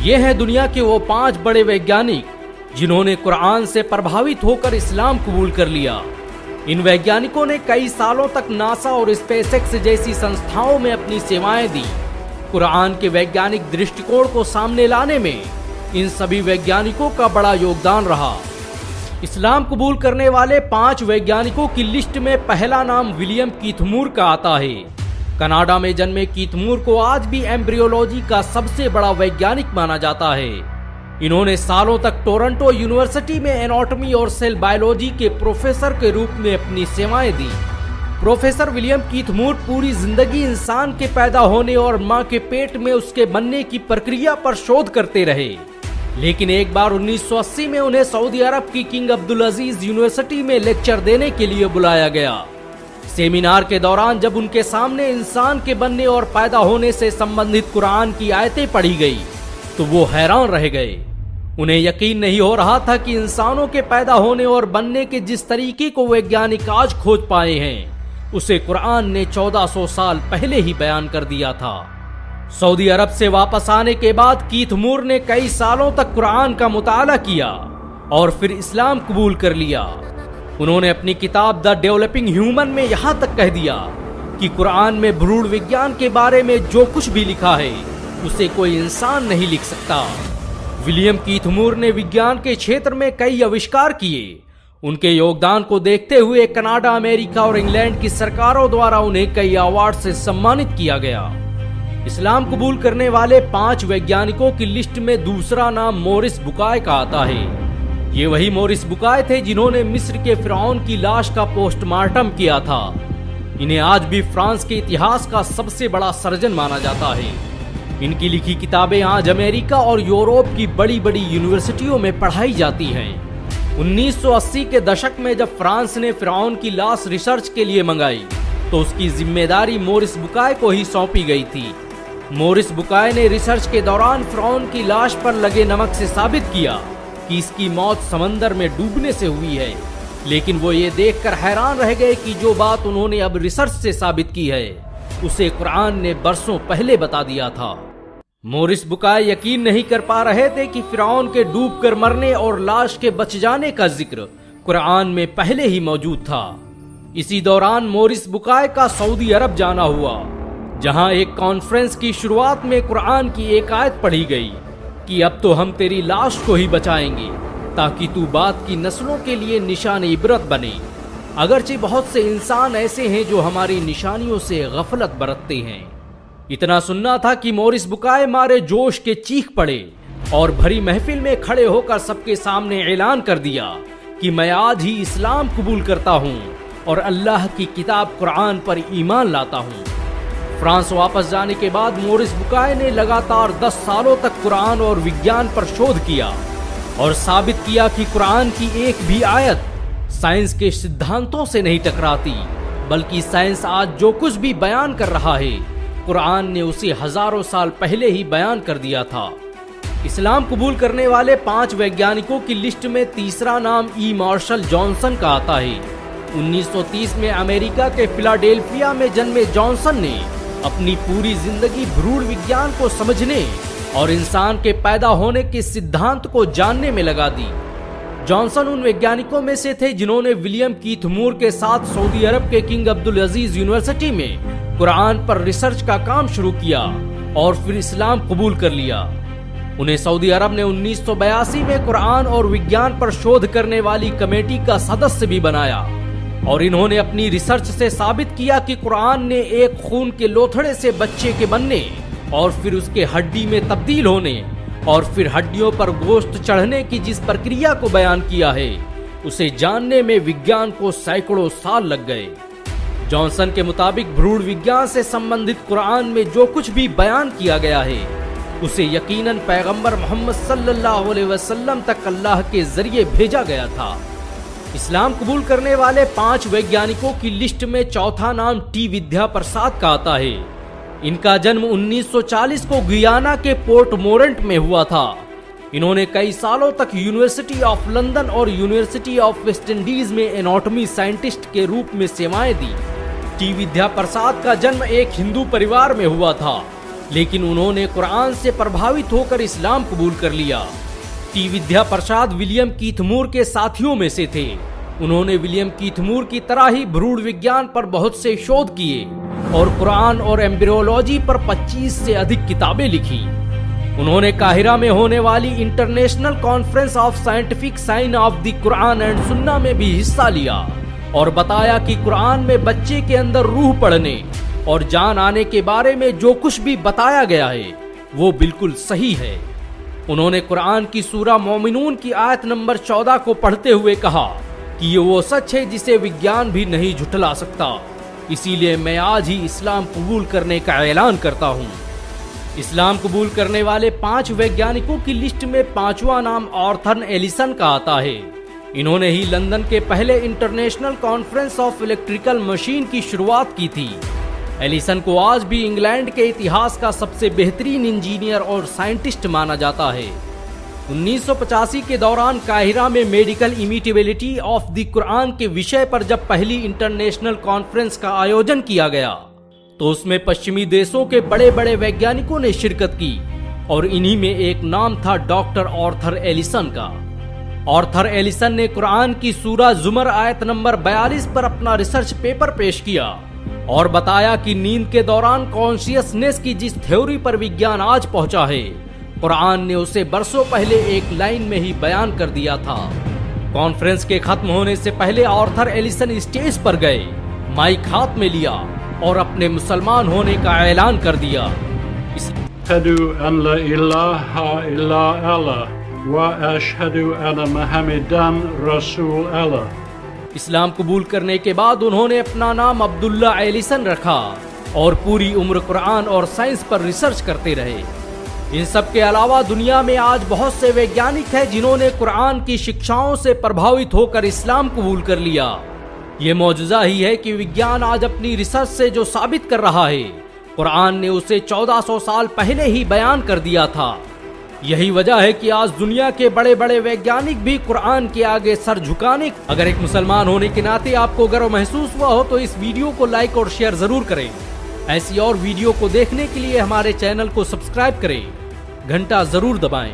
ये हैं दुनिया के वो 5 बड़े वैज्ञानिक जिन्होंने कुरान से प्रभावित होकर इस्लाम कबूल कर लिया। इन वैज्ञानिकों ने कई सालों तक नासा और स्पेसएक्स जैसी संस्थाओं में अपनी सेवाएं दी। कुरान के वैज्ञानिक दृष्टिकोण को सामने लाने में इन सभी वैज्ञानिकों का बड़ा योगदान रहा। इस्लाम कबूल करने वाले 5 वैज्ञानिकों की लिस्ट में पहला नाम विलियम कीथ मूर का आता है। कनाडा में जन्मे कीथ मूर को आज भी एम्ब्रियोलॉजी का सबसे बड़ा वैज्ञानिक माना जाता है। इन्होंने सालों तक टोरंटो यूनिवर्सिटी में एनाटॉमी और सेल बायोलॉजी के प्रोफेसर के रूप में अपनी सेवाएं दी। प्रोफेसर विलियम कीथ मूर पूरी जिंदगी इंसान के पैदा होने और मां के पेट में उसके बनने की प्रक्रिया पर शोध करते रहे। लेकिन एक बार 1980 में उन्हें सऊदी अरब की किंग अब्दुल अजीज यूनिवर्सिटी में लेक्चर देने के लिए बुलाया गया। सेमिनार के दौरान जब उनके सामने इंसान के बनने और पैदा होने से संबंधित कुरान की आयतें पढ़ी गई तो वो हैरान रह गए। उन्हें यकीन नहीं हो रहा था कि इंसानों के पैदा होने और बनने के जिस तरीके को वैज्ञानिक आज खोज पाए हैं उसे कुरान ने 1400 साल पहले ही बयान कर दिया था। सऊदी अरब से वापस आने के बाद कीथ मूर ने कई सालों तक कुरान का मुताला किया और फिर इस्लाम कबूल कर लिया। उन्होंने अपनी किताब द डेवलपिंग ह्यूमन में यहाँ तक कह दिया कि कुरान में भ्रूण विज्ञान के बारे में जो कुछ भी लिखा है उसे कोई इंसान नहीं लिख सकता। विलियम कीथ मूर ने विज्ञान के क्षेत्र में कई आविष्कार किए। उनके योगदान को देखते हुए कनाडा, अमेरिका और इंग्लैंड की सरकारों द्वारा उन्हें कई अवार्ड से सम्मानित किया गया। इस्लाम कबूल करने वाले 5 वैज्ञानिकों की लिस्ट में दूसरा नाम मोरिस बुकाय का आता है। ये वही मोरिस बुकाय थे जिन्होंने मिस्र के फिरौन की लाश का पोस्टमार्टम किया था। इन्हें आज भी फ्रांस के इतिहास का सबसे बड़ा सर्जन माना जाता है। इनकी लिखी किताबें आज अमेरिका और यूरोप की बड़ी बड़ी यूनिवर्सिटियों में पढ़ाई जाती हैं। 1980 के दशक में जब फ्रांस ने फिरौन की लाश रिसर्च के लिए मंगाई तो उसकी जिम्मेदारी मोरिस बुकाय को ही सौंपी गई थी। मोरिस बुकाय ने रिसर्च के दौरान फिरौन की लाश पर लगे नमक से साबित किया कि इसकी मौत समंदर में डूबने से हुई है। लेकिन वो ये देखकर हैरान रह गए कि जो बात उन्होंने अब रिसर्च से साबित की है उसे कुरान ने बरसों पहले बता दिया था। मोरिस बुकाय यकीन नहीं कर पा रहे थे कि फिरौन के डूबकर मरने और लाश के बच जाने का जिक्र कुरान में पहले ही मौजूद था। इसी दौरान मोरिस बुकाय का सऊदी अरब जाना हुआ, जहां एक कॉन्फ्रेंस की शुरुआत में कुरान की एक आयत पढ़ी गई कि अब तो हम तेरी लाश को ही बचाएंगे ताकि तू बाद की नस्लों के लिए निशान इबरत बने। अगरचे बहुत से इंसान ऐसे हैं जो हमारी निशानियों से गफलत बरतते हैं। इतना सुनना था कि मोरिस बुकाय मारे जोश के चीख पड़े और भरी महफिल में खड़े होकर सबके सामने ऐलान कर दिया कि मैं आज ही इस्लाम कबूल करता हूँ और अल्लाह की किताब कुरान पर ईमान लाता हूँ। फ्रांस वापस जाने के बाद मोरिस बुकाय ने लगातार 10 सालों तक कुरान और विज्ञान पर शोध किया और साबित किया कि कुरान की एक भी आयत साइंस के सिद्धांतों से नहीं टकराती, बल्कि साइंस आज जो कुछ भी बयान कर रहा है कुरान ने उसे हजारों साल पहले ही बयान कर दिया था। इस्लाम कबूल करने वाले 5 वैज्ञानिकों की लिस्ट में तीसरा नाम ई मार्शल जॉनसन का आता है। 1930 में अमेरिका के फिलाडेल्फिया में जन्मे जॉनसन ने अपनी पूरी जिंदगी भ्रूण विज्ञान को समझने और इंसान के पैदा होने के सिद्धांत को जानने में लगा दी। जॉनसन उन वैज्ञानिकों में से थे जिन्होंने विलियम कीथ मूर के साथ सऊदी अरब के किंग अब्दुल अजीज यूनिवर्सिटी में कुरान पर रिसर्च का काम शुरू किया और फिर इस्लाम कबूल कर लिया। उन्हें सऊदी अरब ने 1982 में कुरान और विज्ञान पर शोध करने वाली कमेटी का सदस्य भी बनाया और इन्होंने अपनी रिसर्च से साबित किया कि कुरान ने एक खून के लोथड़े से बच्चे के बनने और फिर उसके हड्डी में तब्दील होने और फिर हड्डियों पर गोश्त चढ़ने की जिस प्रक्रिया को बयान किया है उसे जानने में विज्ञान को सैकड़ों साल लग गए। जॉनसन के मुताबिक भ्रूण विज्ञान से संबंधित कुरान में जो कुछ भी बयान किया गया है उसे यकीनन पैगंबर मोहम्मद सल्लल्लाहु अलैहि वसल्लम तक अल्लाह के जरिए भेजा गया था। इस्लाम कबूल करने वाले 5 वैज्ञानिकों की लिस्ट में चौथा नाम टी विद्या प्रसाद का आता है। इनका जन्म 1940 को गुयाना के पोर्ट मोरेंट में हुआ था। इन्होंने कई सालों तक यूनिवर्सिटी ऑफ लंदन और यूनिवर्सिटी ऑफ वेस्ट इंडीज में एनाटॉमी साइंटिस्ट के रूप में सेवाएं दी। टी विद्या प्रसाद का जन्म एक हिंदू परिवार में हुआ था। लेकिन उन्होंने कुरान से प्रभावित होकर इस्लाम कबूल कर लिया। टी विद्या प्रसाद विलियम कीथ मूर के साथियों में से थे। उन्होंने विलियम कीथ मूर की तरह ही भ्रूण विज्ञान पर बहुत से शोध किए और कुरान और एम्ब्रियोलॉजी पर 25 से अधिक किताबें लिखी। उन्होंने काहिरा में होने वाली international conference of scientific sign of the Quran and Sunnah में भी हिस्सा लिया और बताया कि कुरान में बच्चे के अंदर रूह पढ़ने और जान आने के बारे में जो कुछ भी बताया गया है वो बिल्कुल सही है। उन्होंने कुरान की सूरा मोमिनून की आयत नंबर 14 को पढ़ते हुए कहा कि ये वो सच है जिसे विज्ञान भी नहीं झुठला सकता, इसीलिए मैं आज ही इस्लाम कबूल करने का ऐलान करता हूँ। इस्लाम कबूल करने वाले 5 वैज्ञानिकों की लिस्ट में 5वां नाम आर्थर एलिसन का आता है। इन्होंने ही लंदन के पहले international conference of electrical machine की शुरुआत की थी। एलिसन को आज भी इंग्लैंड के इतिहास का सबसे बेहतरीन इंजीनियर और साइंटिस्ट माना जाता है। 1985 के दौरान काहिरा में मेडिकल इमिटेबिलिटी ऑफ द कुरान के विषय पर जब पहली इंटरनेशनल कॉन्फ्रेंस का आयोजन किया गया तो उसमें पश्चिमी देशों के बड़े बड़े वैज्ञानिकों ने शिरकत की और इन्हीं में एक नाम था डॉक्टर आर्थर एलिसन का। आर्थर एलिसन ने कुरान की सूरा जुमर आयत नंबर 42 पर अपना रिसर्च पेपर पेश किया और बताया कि नींद के दौरान कॉन्शियसनेस की जिस थ्योरी पर विज्ञान आज पहुंचा है, कुरान ने उसे बरसों पहले एक लाइन में ही बयान कर दिया था। कॉन्फ्रेंस के खत्म होने से पहले आर्थर एलिसन स्टेज पर गए, माइक हाथ में लिया और अपने मुसलमान होने का ऐलान कर दिया। अशहदु अन ला इलाहा इल्ला अल्लाह व अशहदु अन्न मुहम्मदन रसूल अल्लाह। इस्लाम कबूल करने के बाद उन्होंने अपना नाम अब्दुल्ला एलिसन रखा और पूरी उम्र कुरान और साइंस पर रिसर्च करते रहे। इन सब के अलावा दुनिया में आज बहुत से वैज्ञानिक हैं जिन्होंने कुरान की शिक्षाओं से प्रभावित होकर इस्लाम कबूल कर लिया। ये मौजूदा ही है कि विज्ञान आज अपनी रिसर्च से जो साबित कर रहा है, कुरान ने उसे 1400 साल पहले ही बयान कर दिया था। यही वजह है कि आज दुनिया के बड़े बड़े वैज्ञानिक भी कुरान के आगे सर झुकाने। अगर एक मुसलमान होने के नाते आपको गर्व महसूस हुआ हो तो इस वीडियो को लाइक और शेयर जरूर करें। ऐसी और वीडियो को देखने के लिए हमारे चैनल को सब्सक्राइब करें, घंटा जरूर दबाएं।